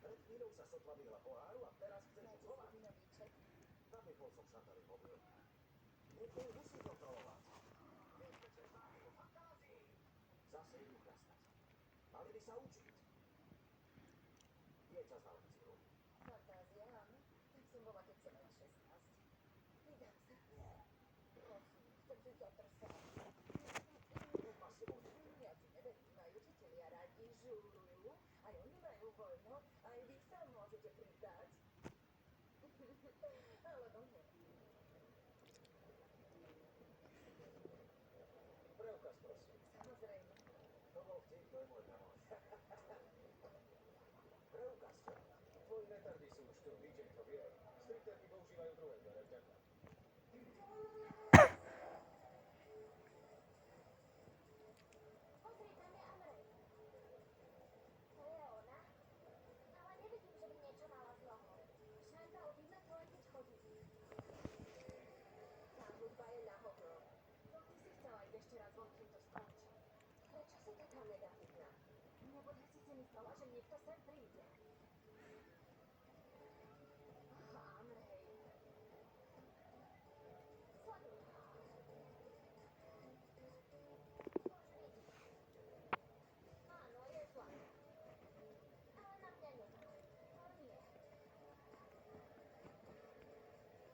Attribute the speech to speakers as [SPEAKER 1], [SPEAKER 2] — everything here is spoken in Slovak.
[SPEAKER 1] Pred chvíľou sa sotva vyhla poháru a teraz chce
[SPEAKER 2] Máte
[SPEAKER 1] znova.
[SPEAKER 2] novíček?
[SPEAKER 1] Napichol som šantári mobil. Niekto ju musí kontrolovať. Nebezpečná jeho fantázii. Zase idú chrastať. Mali by sa učiť. Je čas na lekciu.
[SPEAKER 2] Fantázia, áno. Tak som bola, keď som mala 16. Vydám sa.
[SPEAKER 1] Nie.
[SPEAKER 2] Prosím, chcem si zatrsať.
[SPEAKER 1] Nech ma s sebou niekto.
[SPEAKER 2] Ja ti neverím, aj učitelia radi žúrujú, aj oni majú voľno, aj vy sa môžete pridať. Alebo nie.
[SPEAKER 1] Preukaz, prosím.
[SPEAKER 2] Samozrejme.
[SPEAKER 1] To bol vtip, to je môj kamoš. Preukaz, čo? Tvoji retardy sú už tu, DJ to vie. Stripterky používajú druhé dvere, vďaka.
[SPEAKER 3] Pozri, tam je Amrej. To je ona? Ale nevidím, že by niečo mala s nohou. Šantal, vidno to, aj keď chodí.
[SPEAKER 2] Tá hudba je na hovno. No ty si chcela ísť ešte raz von, kým to skončí. Prečo si taká negatívna?
[SPEAKER 3] Nebude si myslela, že niekto sem príde.